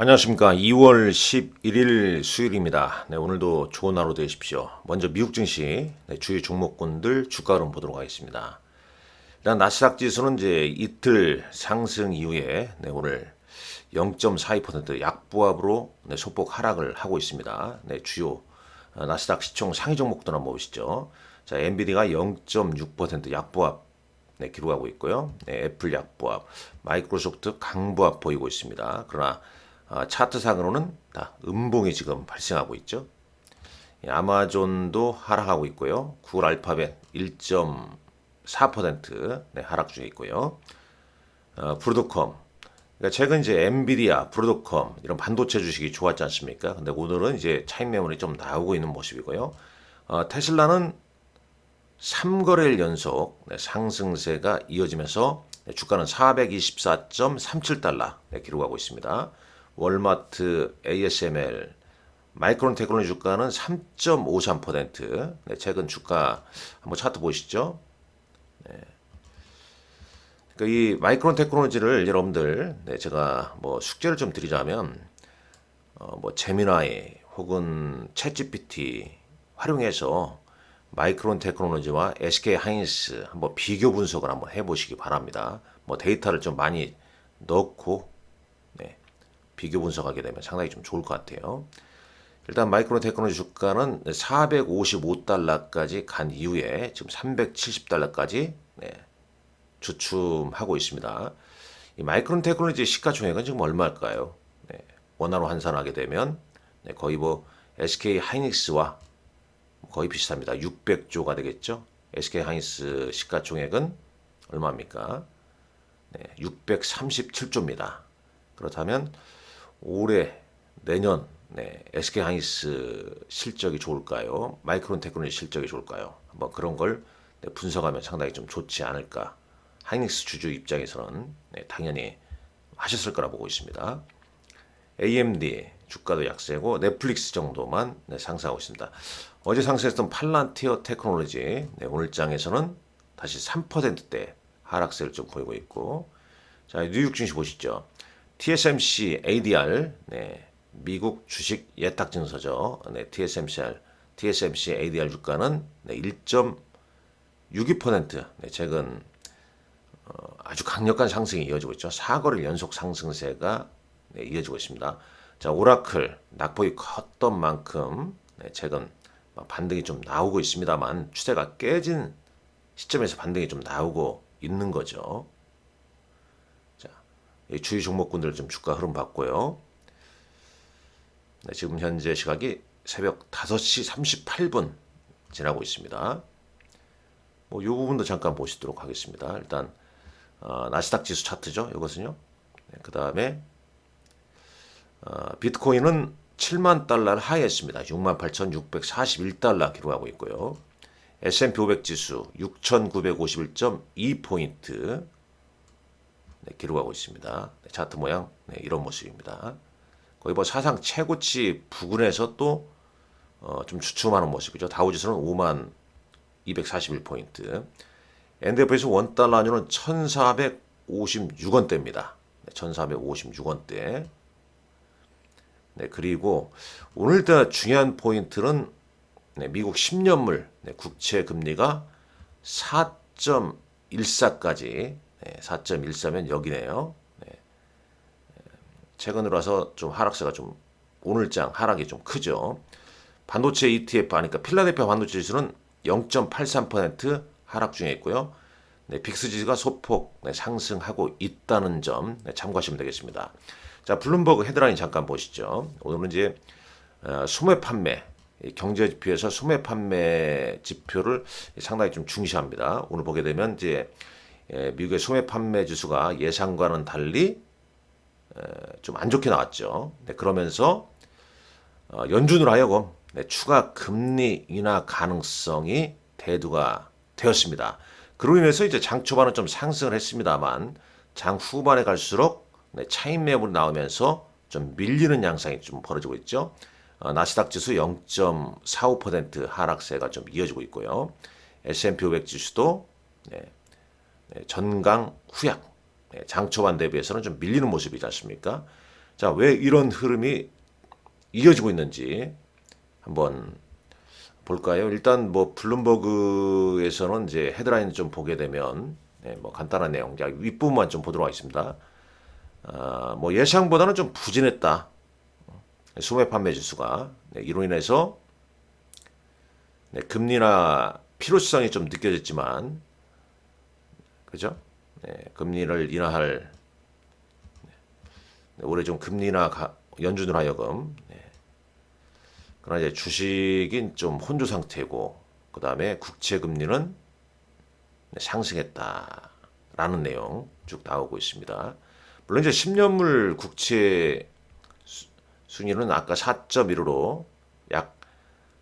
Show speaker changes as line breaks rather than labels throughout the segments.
안녕하십니까. 2월 11일 수요일입니다. 네, 오늘도 좋은 하루 되십시오. 먼저 미국 증시 주요 종목군들 주가 흐름 보도록 하겠습니다. 일단 나스닥 지수는 이제 이틀 상승 이후에 오늘 0.42% 약보합으로 소폭 하락을 하고 있습니다. 주요 나스닥 시총 상위 종목들 한번 보시죠. 자, 엔비디가 0.6% 약보합 기록하고 있고요. 애플 약보합, 마이크로소프트 강보합 보이고 있습니다. 그러나 차트상으로는 다 음봉이 지금 발생하고 있죠. 아마존도 하락하고 있고요. 구글 알파벳 1.4% 하락 중에 있고요. 브로드컴, 그러니까 최근 이제 엔비디아, 브로드컴 이런 반도체 주식이 좋았지 않습니까? 근데 오늘은 이제 차익 매물이 좀 나오고 있는 모습이고요. 테슬라는 3거래일 연속 상승세가 이어지면서 주가는 424.37달러 기록하고 있습니다. 월마트, ASML, 마이크론 테크놀로지 주가는 3.53%. 최근 주가 한번 차트 보시죠. 그러니까 이 마이크론 테크놀로지를 여러분들 제가 뭐 숙제를 좀 드리자면 뭐 제미나이 혹은 챗GPT 활용해서 마이크론 테크놀로지와 SK 하이닉스 한번 비교 분석을 한번 해보시기 바랍니다. 뭐 데이터를 좀 많이 넣고 비교 분석하게 되면 상당히 좀 좋을 것 같아요. 일단 마이크론 테크놀로지 주가는 455달러까지 간 이후에 지금 370달러까지 주춤하고 있습니다. 이 마이크론 테크놀로지 시가총액은 지금 얼마일까요? 원화로 환산하게 되면 거의 뭐 SK 하이닉스와 거의 비슷합니다. 600조가 되겠죠. SK 하이닉스 시가총액은 얼마입니까? 637조입니다. 그렇다면 올해 내년 SK 하이닉스 실적이 좋을까요? 마이크론 테크놀로지 실적이 좋을까요? 한번 그런 걸 분석하면 상당히 좀 좋지 않을까. 하이닉스 주주 입장에서는 당연히 하셨을 거라 보고 있습니다. AMD 주가도 약세고 넷플릭스 정도만 상승하고 있습니다. 어제 상승했던 팔란티어 테크놀로지 오늘 장에서는 다시 3%대 하락세를 좀 보이고 있고, 자, 뉴욕 증시 보시죠. TSMC ADR 미국 주식 예탁 증서죠. TSMC ADR 주가는 1.62% 최근 아주 강력한 상승이 이어지고 있죠. 4거래일 연속 상승세가 이어지고 있습니다. 자, 오라클 낙폭이 컸던 만큼 최근 반등이 좀 나오고 있습니다만 추세가 깨진 시점에서 반등이 좀 나오고 있는 거죠. 자, 주요 종목군들 좀 주가 흐름 봤고요. 지금 현재 시각이 새벽 5시 38분 지나고 있습니다. 뭐 이 부분도 잠깐 보시도록 하겠습니다. 일단 나스닥 지수 차트죠. 이것은요. 그 다음에 비트코인은 7만 달러를 하회했습니다. 68,641달러 기록하고 있고요. S&P 500 지수 6,951.2포인트 기록하고 있습니다. 차트 모양 이런 모습입니다. 거의 뭐 사상 최고치 부근에서 또 좀 주춤하는 모습이죠. 다우지수는 5만 241포인트. 엔드에프에서 원달러 환율은 1,456원대입니다. 1,456원대. 그리고 오늘따라 중요한 포인트는 미국 10년물 국채 금리가 4.14까지 4.14면 여기네요. 최근으로 와서 좀 하락세가 좀 오늘장 하락이 좀 크죠. 반도체 ETF 하니까 필라델피아 반도체 지수는 0.83% 하락 중에 있고요. 빅스 지수가 소폭 상승하고 있다는 점 참고하시면 되겠습니다. 자, 블룸버그 헤드라인 잠깐 보시죠. 오늘은 이제 소매 판매, 경제 지표에서 소매 판매 지표를 상당히 좀 중시합니다. 오늘 보게 되면 이제 미국의 소매 판매 지수가 예상과는 달리 좀 안 좋게 나왔죠. 그러면서 연준으로 하여금 추가 금리 인하 가능성이 대두가 되었습니다. 그로 인해서 이제 장 초반은 좀 상승을 했습니다만 장 후반에 갈수록 차익 매물이 나오면서 좀 밀리는 양상이 좀 벌어지고 있죠. 나스닥 지수 0.45% 하락세가 좀 이어지고 있고요. S&P 500 지수도 전강 후약, 장 초반 대비해서는 좀 밀리는 모습이지 않습니까? 자, 왜 이런 흐름이 이어지고 있는지 한번 볼까요? 일단 뭐 블룸버그에서는 이제 헤드라인을 좀 보게 되면 뭐 간단한 내용, 윗부분만 좀 보도록 하겠습니다. 뭐 예상보다는 좀 부진했다. 소매 판매 지수가 이로 인해서 금리나 필요성이 좀 느껴졌지만, 그죠? 금리를 인하할 올해 좀 금리나 연준으로 하여금 그러나 이제 주식인 좀 혼조 상태고 그 다음에 국채 금리는 상승했다라는 내용 쭉 나오고 있습니다. 물론 이제 10년물 국채 순위는 아까 4.15로 약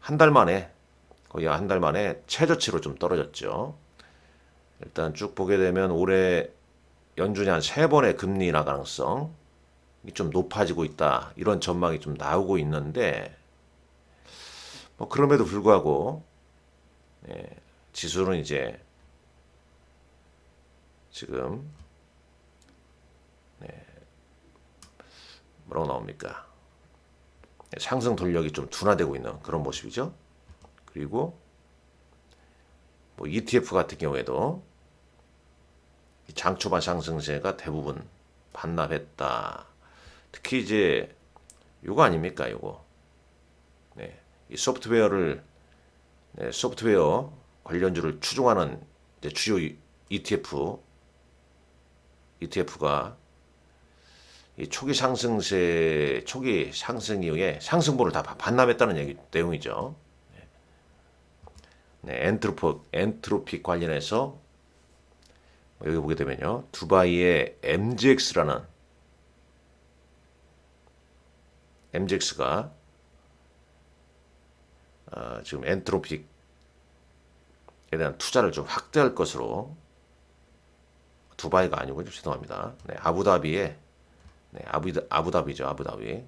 한 달 만에 거의 한 달 만에 최저치로 좀 떨어졌죠. 일단 쭉 보게 되면 올해 연준이 한 3번의 금리 인하 가능성이 좀 높아지고 있다. 이런 전망이 좀 나오고 있는데 뭐 그럼에도 불구하고 지수는 이제 지금 뭐라고 나옵니까? 상승 동력이 좀 둔화되고 있는 그런 모습이죠. 그리고 뭐 ETF 같은 경우에도 장초반 상승세가 대부분 반납했다. 특히 이제 요거 아닙니까? 요거. 이 소프트웨어 관련주를 추종하는 이제 주요 ETF가 이 초기 상승 이후에 상승분을 다 반납했다는 내용이죠. 엔트로픽 관련해서 여기 보게 되면요, 두바이의 MGX가 지금 엔트로픽에 대한 투자를 좀 확대할 것으로, 두바이가 아니고 죄송합니다. 아부다비죠, 아부다비.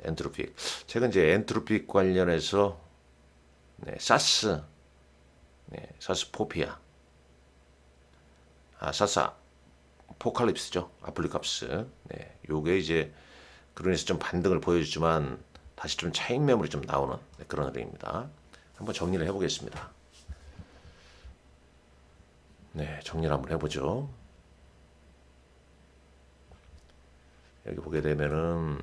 엔트로픽. 최근 이제 엔트로픽 관련해서 사스포피아, 사스 포칼립스죠, 아플리캅스. 요게 이제 그러면서 좀 반등을 보여주지만 다시 좀 차익 매물이 좀 나오는 그런 흐름입니다. 한번 정리를 해보겠습니다. 정리를 한번 해보죠. 여기 보게 되면은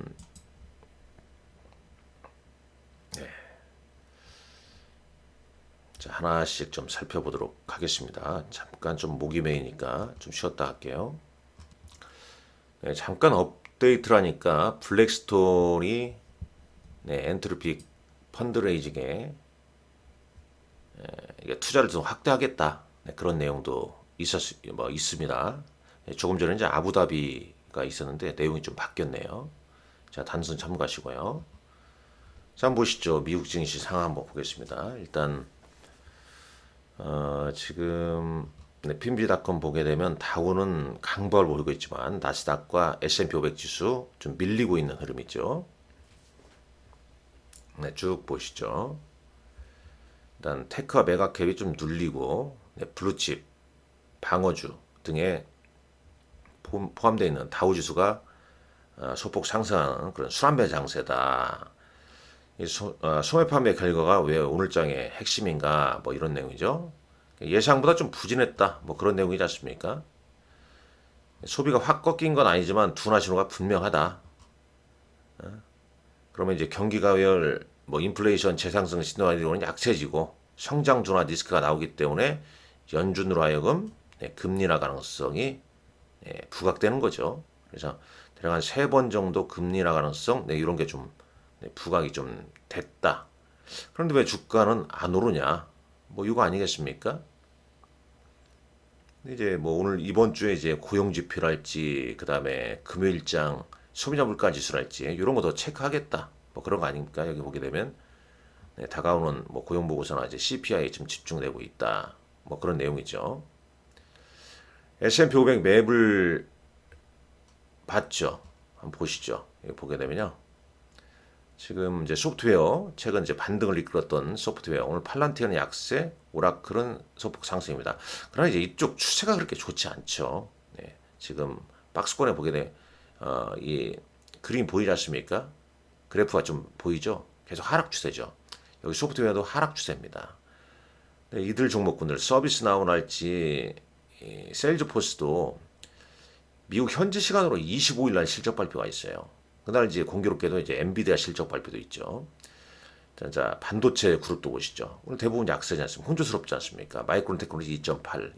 자, 하나씩 좀 살펴보도록 하겠습니다. 잠깐 좀 목이 메이니까 좀 쉬었다 할게요. 잠깐 업데이트라니까 블랙스톤이 엔트로픽 펀드레이징에 투자를 좀 확대하겠다, 그런 내용도 있습니다. 조금 전에 이제 아부다비가 있었는데 내용이 좀 바뀌었네요. 자, 단순 참고하시고요. 자, 한번 보시죠. 미국 증시 상황 한번 보겠습니다. 일단 지금 핀비닷컴 보게 되면 다우는 강보를 보이고 있지만 나스닥과 S&P 500 지수 좀 밀리고 있는 흐름이죠. 쭉 보시죠. 일단 테크와 메가캡이 좀 눌리고 블루칩, 방어주 등에 포함되어 있는 다우 지수가 소폭 상승하는 그런 술안배 장세다. 소매 판매 결과가 왜 오늘장의 핵심인가, 뭐 이런 내용이죠. 예상보다 좀 부진했다, 뭐 그런 내용이지 않습니까? 소비가 확 꺾인 건 아니지만 둔화 신호가 분명하다. 그러면 이제 경기가열, 뭐 인플레이션 재상승 신호가 약세지고 성장 둔화 리스크가 나오기 때문에 연준으로 하여금 금리 인하 가능성이 부각되는 거죠. 그래서 대략 한 3번 정도 금리 인하 가능성 이런 게 좀 부각이 좀 됐다. 그런데 왜 주가는 안 오르냐? 뭐 이거 아니겠습니까? 이제 뭐 오늘 이번 주에 이제 고용 지표랄지 그다음에 금요일장 소비자 물가 지수랄지 이런 거 더 체크하겠다. 뭐 그런 거 아닙니까? 여기 보게 되면 다가오는 뭐 고용 보고서나 이제 CPI에 좀 집중되고 있다. 뭐 그런 내용이죠. S&P 500 맵을 봤죠. 한번 보시죠. 여기 보게 되면요. 지금 이제 소프트웨어, 최근 이제 반등을 이끌었던 소프트웨어, 오늘 팔란티어는 약세, 오라클은 소폭 상승입니다. 그러나 이제 이쪽 추세가 그렇게 좋지 않죠. 지금 박스권에 보게 돼, 이 그림 보이지 않습니까? 그래프가 좀 보이죠? 계속 하락 추세죠. 여기 소프트웨어도 하락 추세입니다. 네, 이들 종목군들 서비스나우랄지 세일즈포스도 미국 현지 시간으로 25일 날 실적 발표가 있어요. 그날 이제 공교롭게도 이제 엔비디아 실적 발표도 있죠. 자, 반도체 그룹도 보시죠. 오늘 대부분 약세지 않습니까? 혼조스럽지 않습니까? 마이크론 테크놀로지 2.8,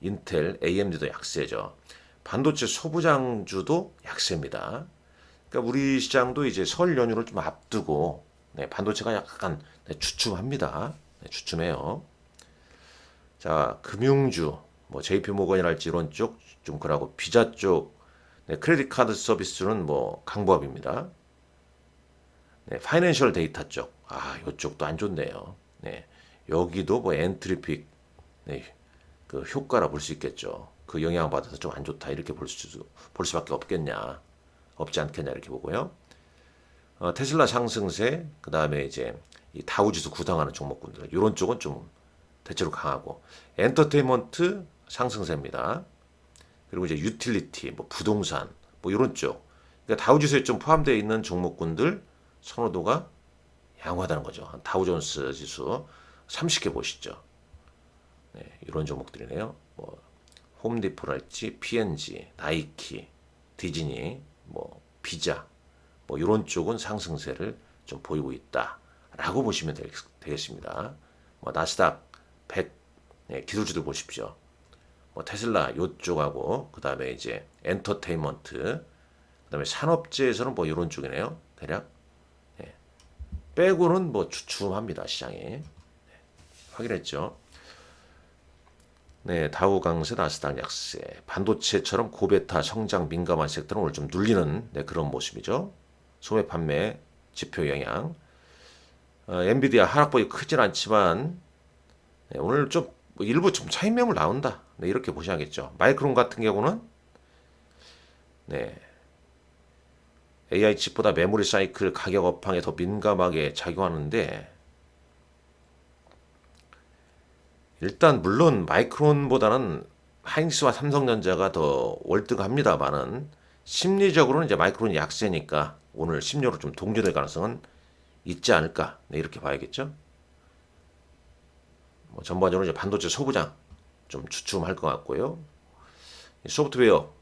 인텔, AMD도 약세죠. 반도체 소부장주도 약세입니다. 그러니까 우리 시장도 이제 설 연휴를 좀 앞두고 네, 반도체가 약간 네, 주춤합니다. 네, 주춤해요. 자, 금융주, 뭐 JP모건이랄지 이런 쪽 좀 그러고 비자 쪽, 네, 크레딧 카드 서비스는 뭐 강보합입니다. 네, 파이낸셜 데이터 쪽, 이쪽도 안 좋네요. 네, 여기도 뭐 엔트리픽, 네, 그 효과라 볼 수 있겠죠. 그 영향을 받아서 좀 안 좋다 이렇게 볼 수밖에 없겠냐, 없지 않겠냐 이렇게 보고요. 테슬라 상승세, 그 다음에 이제 이 다우지수 구당하는 종목군들, 이런 쪽은 좀 대체로 강하고, 엔터테인먼트 상승세입니다. 그리고 이제 유틸리티, 뭐 부동산, 뭐 이런 쪽, 그러니까 다우지수에 좀 포함되어 있는 종목군들 선호도가 양호하다는 거죠. 다우존스 지수 30개 보시죠. 네, 이런 종목들이네요. 뭐 홈디포랄지, P&G, 나이키, 디즈니, 뭐 비자, 뭐 이런 쪽은 상승세를 좀 보이고 있다라고 보시면 되겠습니다. 뭐 나스닥 100 네, 기술주들 보십시오. 뭐 테슬라 요쪽하고 그 다음에 이제 엔터테인먼트, 그 다음에 산업재에서는 뭐 이런 쪽이네요. 대략 네. 빼고는 뭐 주춤합니다 시장이. 네. 확인했죠. 네, 다우 강세, 나스닥 약세, 반도체처럼 고베타 성장 민감한 섹터는 오늘 좀 눌리는 네, 그런 모습이죠. 소매 판매 지표 영향. 엔비디아 하락폭이 크진 않지만 네, 오늘 좀 일부 좀 차익 매물 나온다. 네, 이렇게 보셔야겠죠. 마이크론 같은 경우는 네, AI 칩보다 메모리 사이클 가격 업황에 더 민감하게 작용하는데 일단 물론 마이크론보다는 하이닉스와 삼성전자가 더 월등합니다만은 심리적으로는 이제 마이크론이 약세니까 오늘 심리로 좀 동조될 가능성은 있지 않을까. 네, 이렇게 봐야겠죠. 뭐 전반적으로 이제 반도체 소부장 좀 주춤할 것 같고요. 소프트웨어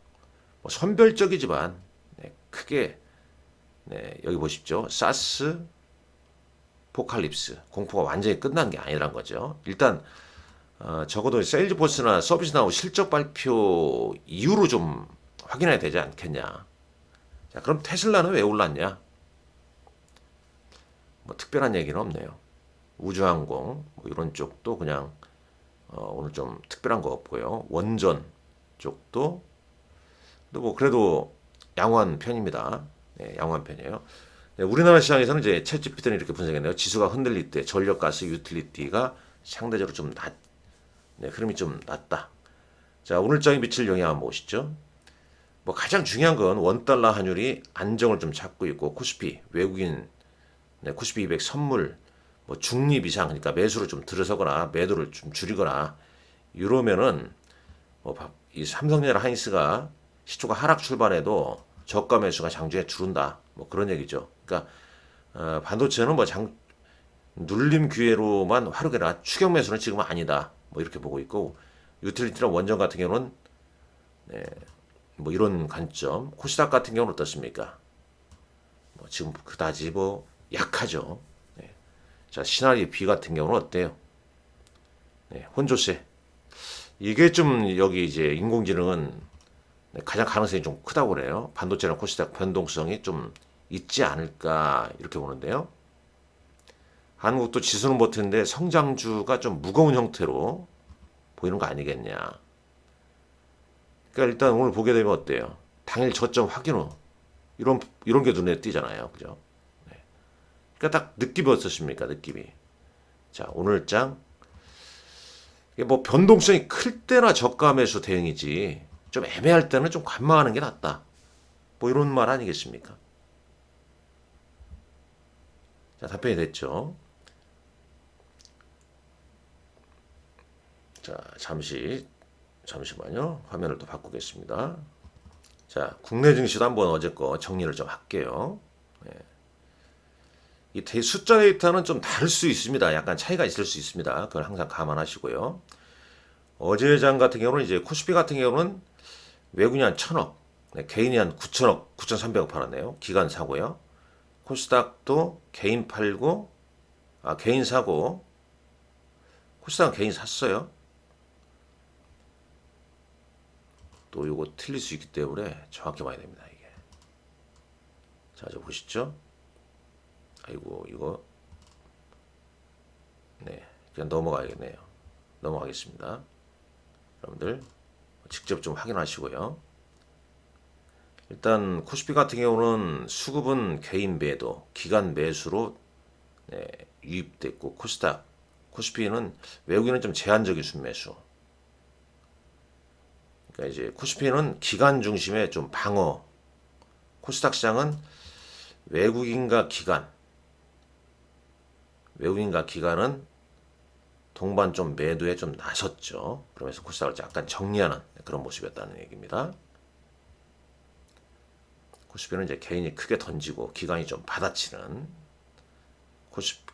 뭐 선별적이지만 네, 크게 네, 여기 보십시오. 사스 포칼립스 공포가 완전히 끝난 게 아니란 거죠. 일단 적어도 세일즈포스나 서비스나우 실적 발표 이후로 좀 확인해야 되지 않겠냐. 자, 그럼 테슬라는 왜 올랐냐? 뭐 특별한 얘기는 없네요. 우주항공 뭐 이런 쪽도 그냥 오늘 좀 특별한 거 없고요. 원전 쪽도 뭐 그래도 양호한 편입니다. 네, 양호한 편이에요. 네, 우리나라 시장에서는 이제 챗GPT는 이렇게 분석했네요. 지수가 흔들릴 때 전력, 가스, 유틸리티가 상대적으로 좀 네, 흐름이 좀 낮다. 자, 오늘장에 미칠 영향 한번 보시죠. 뭐 가장 중요한 건 원달러 환율이 안정을 좀 찾고 있고 코스피 외국인 네, 코스피 200 선물 뭐 중립 이상 그러니까 매수를 좀 들어서거나 매도를 좀 줄이거나 이러면은 뭐 이 삼성전자 하이닉스가 시초가 하락 출발해도 저가 매수가 장중에 줄은다. 뭐 그런 얘기죠. 그러니까 반도체는 뭐 눌림 기회로만 활용해라. 추격 매수는 지금은 아니다. 뭐 이렇게 보고 있고 유틸리티나 원전 같은 경우는 네, 뭐 이런 관점. 코스닥 같은 경우는 어떻습니까? 뭐 지금 그다지 뭐 약하죠. 네. 자, 시나리오 B 같은 경우는 어때요? 네, 혼조세. 이게 좀 여기 이제 인공지능은 네, 가장 가능성이 좀 크다고 그래요. 반도체나 코스닥 변동성이 좀 있지 않을까 이렇게 보는데요. 한국도 지수는 버티는데 성장주가 좀 무거운 형태로 보이는 거 아니겠냐. 그러니까 일단 오늘 보게 되면 어때요? 당일 저점 확인 후 이런 게 눈에 띄잖아요. 그죠? 네. 그러니까 딱 느낌이 어떻습니까? 느낌이. 자, 오늘장 이게 뭐 변동성이 클 때나 저가 매수 대응이지 좀 애매할 때는 좀 관망하는 게 낫다. 뭐 이런 말 아니겠습니까? 자, 답변이 됐죠. 자, 잠시만요. 화면을 또 바꾸겠습니다. 자, 국내 증시도 한번 어제 거 정리를 좀 할게요. 이 숫자 데이터는 좀 다를 수 있습니다. 약간 차이가 있을 수 있습니다. 그걸 항상 감안하시고요. 어제 장 같은 경우는 이제 코스피 같은 경우는 외국인이 한 1,000억, 개인이 한 9천억, 9,300억 팔았네요. 기간 사고요. 코스닥도 개인 팔고, 개인 사고, 코스닥은 개인 샀어요. 또 이거 틀릴 수 있기 때문에 정확히 봐야 됩니다, 이게. 자, 저 보시죠. 아이고, 이거. 네, 그냥 넘어가야겠네요. 넘어가겠습니다. 여러분들, 직접 좀 확인하시고요. 일단 코스피 같은 경우는 수급은 개인 매도, 기간 매수로 유입됐고 코스피는 외국인은 좀 제한적인 순매수. 그러니까 이제 코스피는 기간 중심의 좀 방어. 코스닥 시장은 외국인과 기관은 동반 좀 매도에 좀 나섰죠. 그러면서 코스닥을 약간 정리하는 그런 모습이었다는 얘기입니다. 코스피는 이제 개인이 크게 던지고 기관이 좀 받아치는,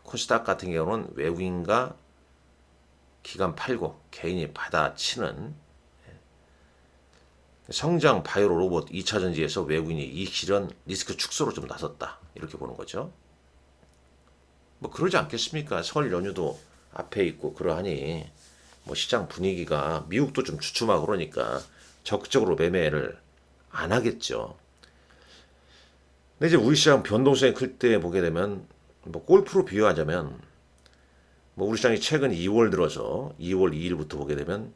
코스닥 같은 경우는 외국인과 기관 팔고 개인이 받아치는, 성장 바이오 로봇 2차 전지에서 외국인이 이익 실현 리스크 축소로 좀 나섰다, 이렇게 보는 거죠. 뭐 그러지 않겠습니까? 설 연휴도 앞에 있고 그러하니 뭐 시장 분위기가 미국도 좀 주춤하고 그러니까 적극적으로 매매를 안 하겠죠. 근데 이제 우리 시장 변동성이 클 때 보게 되면, 뭐 골프로 비유하자면, 뭐 우리 시장이 최근 2월 들어서 2월 2일부터 보게 되면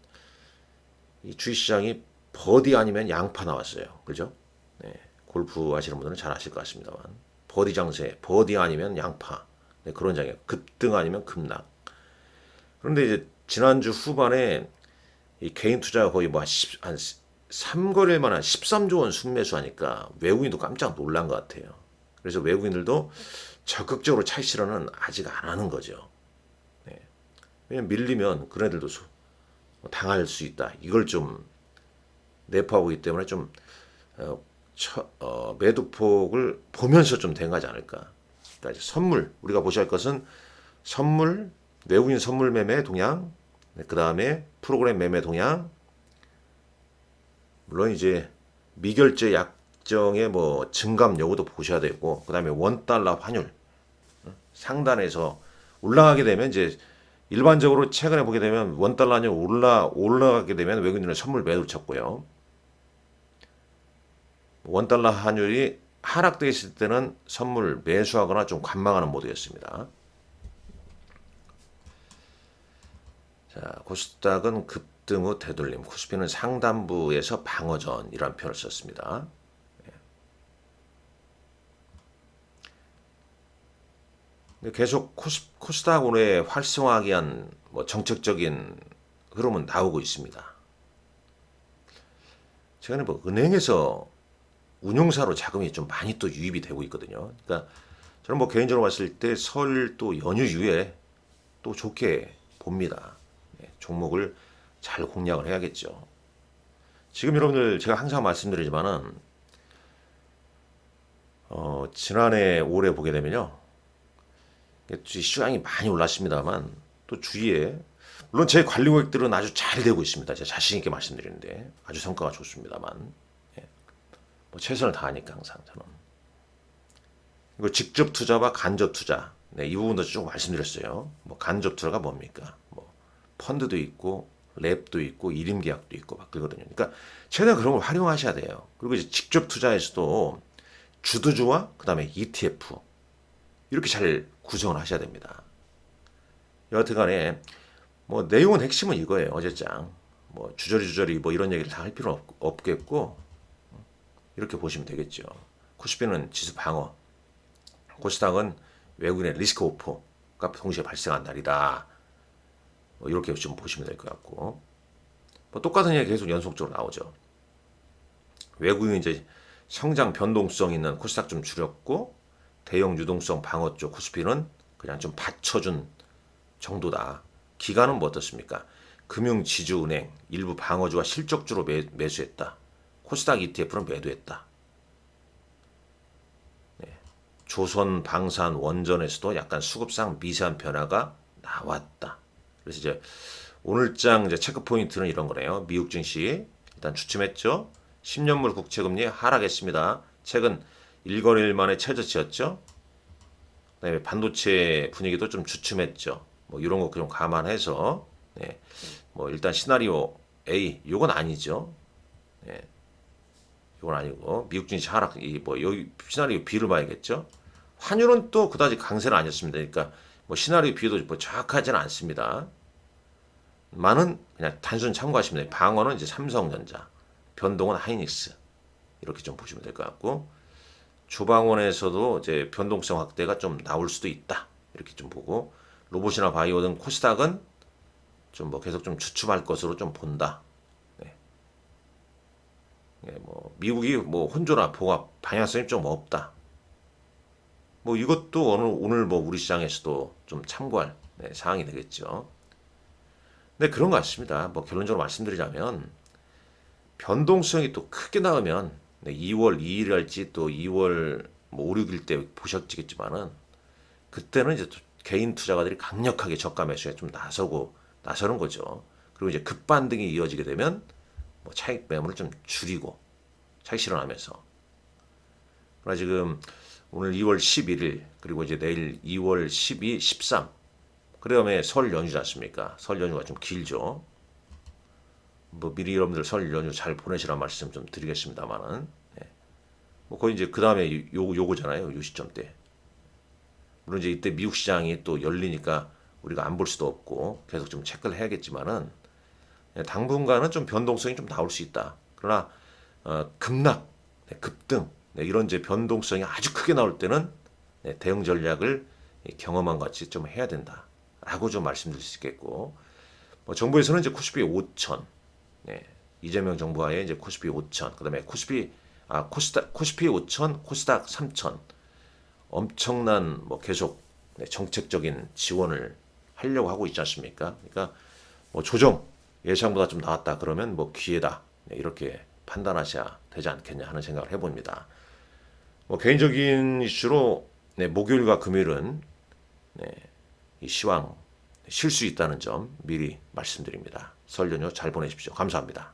이 주식시장이 버디 아니면 양파 나왔어요. 그죠? 네, 골프 하시는 분들은 잘 아실 것 같습니다만, 버디 장세, 버디 아니면 양파. 네, 그런 장이에요. 급등 아니면 급락. 그런데 이제 지난주 후반에 이 개인 투자가 거의 뭐 한 3거래일 만한 13조 원 순매수 하니까 외국인도 깜짝 놀란 것 같아요. 그래서 외국인들도 적극적으로 차익 실현은 아직 안 하는 거죠. 네. 왜냐면 밀리면 그네들도 당할 수 있다. 이걸 좀 내포하고 있기 때문에 좀 매도폭을 보면서 좀 대응하지 않을까. 그러니까 선물, 우리가 보셔야 할 것은 선물, 외국인 선물 매매 동향, 그 다음에 프로그램 매매 동향, 물론 이제 미결제 약정의 뭐 증감 여부도 보셔야 되고, 그 다음에 원달러 환율 상단에서 올라가게 되면 이제 일반적으로 최근에 보게 되면 원달러 환율 올라가게 되면 외국인들은 선물 매도를 쳤고요. 원달러 환율이 하락되어 있을 때는 선물 매수하거나 좀 관망하는 모드였습니다. 자, 코스닥은 급등 후 되돌림, 코스피는 상단부에서 방어전이라는 표현을 썼습니다. 계속 코스닥 올해 활성화하기 위한 뭐 정책적인 흐름은 나오고 있습니다. 최근에 뭐 은행에서 운용사로 자금이 좀 많이 또 유입이 되고 있거든요. 그러니까 저는 뭐 개인적으로 봤을 때 설 또 연휴 이후에 또 좋게 봅니다. 종목을 잘 공략을 해야겠죠. 지금 여러분들 제가 항상 말씀드리지만은 지난해 올해 보게 되면요, 시장이 많이 올랐습니다만 또 주위에, 물론 제 관리 고객들은 아주 잘 되고 있습니다. 제가 자신 있게 말씀드리는데 아주 성과가 좋습니다만, 뭐 최선을 다하니까 항상 저는 이거 직접 투자와 간접 투자, 이 부분도 쭉 말씀드렸어요. 뭐 간접 투자가 뭡니까? 뭐 펀드도 있고 랩도 있고 일임 계약도 있고 막 그러거든요. 그러니까 최대한 그런 걸 활용하셔야 돼요. 그리고 이제 직접 투자에서도 주도주와 그다음에 ETF 이렇게 잘 구성을 하셔야 됩니다. 여하튼간에 뭐 내용은 핵심은 이거예요. 어제장 뭐 주저리 뭐 이런 얘기를 다 할 필요는 없겠고, 이렇게 보시면 되겠죠. 코스피는 지수 방어, 코스닥은 외국인의 리스크 오프가 동시에 발생한 날이다. 뭐 이렇게 좀 보시면 될 것 같고, 뭐 똑같은 얘기 계속 연속적으로 나오죠. 외국인 이제 성장 변동성 있는 코스닥 좀 줄였고, 대형 유동성 방어 쪽 코스피는 그냥 좀 받쳐준 정도다. 기간은 뭐 어떻습니까? 금융, 지주은행, 일부 방어주와 실적주로 매수했다. 코스닥 ETF는 매도했다. 조선, 방산, 원전에서도 약간 수급상 미세한 변화가 나왔다. 그래서 이제 오늘장 이제 체크 포인트는 이런 거네요. 미국 증시 일단 주춤했죠. 10년물 국채금리 하락했습니다. 최근 1거래일 만에 최저치였죠. 그다음에 반도체 분위기도 좀 주춤했죠. 뭐 이런 거 좀 감안해서 네. 뭐 일단 시나리오 A 요건 아니죠. 네. 이건 아니고 미국 증시 하락 이뭐 여기 시나리오 B를 봐야겠죠. 환율은 또 그다지 강세는 아니었습니다. 그러니까 뭐 시나리오 B도 뭐 정확하지는 않습니다. 많은 그냥 단순 참고하시면 돼요. 방어는 이제 삼성전자, 변동은 하이닉스 이렇게 좀 보시면 될 것 같고 주방원에서도 이제 변동성 확대가 좀 나올 수도 있다 이렇게 좀 보고 로봇이나 바이오 등 코스닥은 좀 뭐 계속 좀 주춤할 것으로 좀 본다. 네. 뭐 미국이 뭐 혼조나 보합 방향성이 좀 없다. 뭐 이것도 오늘 뭐 우리 시장에서도 좀 참고할 사항이 되겠죠. 네, 그런 것 같습니다. 뭐 결론적으로 말씀드리자면 변동성이 또 크게 나오면 2월 2일할지 또 2월 뭐 5, 6일 때 보셨겠지만은 그때는 이제 또 개인 투자가들이 강력하게 저가 매수에 좀 나서는 거죠. 그리고 이제 급반등이 이어지게 되면 뭐 차익 매물을 좀 줄이고 차익 실현하면서. 그러나 지금 오늘 2월 11일 그리고 이제 내일 2월 12, 13 그다음에 설 연휴지 않습니까? 설 연휴가 좀 길죠. 뭐 미리 여러분들 설 연휴 잘 보내시란 말씀 좀 드리겠습니다만은 뭐 거의 이제 그 다음에 요거잖아요. 요 시점 때. 물론 이제 이때 미국 시장이 또 열리니까 우리가 안 볼 수도 없고 계속 좀 체크를 해야겠지만은 당분간은 좀 변동성이 좀 나올 수 있다. 그러나 급락, 급등 이런 이제 변동성이 아주 크게 나올 때는 대응 전략을 경험한 같이 좀 해야 된다라고 좀 말씀드릴 수 있겠고 뭐 정부에서는 이제 코스피 5천 이재명 정부와의 이제 코스피 5천 그다음에 코스피 5천 코스닥 3천 엄청난 뭐 계속 정책적인 지원을 하려고 하고 있지 않습니까? 그러니까 뭐 조정 예상보다 좀 나왔다 그러면 뭐 기회다 이렇게 판단하셔야 되지 않겠냐 하는 생각을 해봅니다. 뭐 개인적인 이슈로 목요일과 금요일은 이 시황 쉴 수 있다는 점 미리 말씀드립니다. 설 연휴 잘 보내십시오. 감사합니다.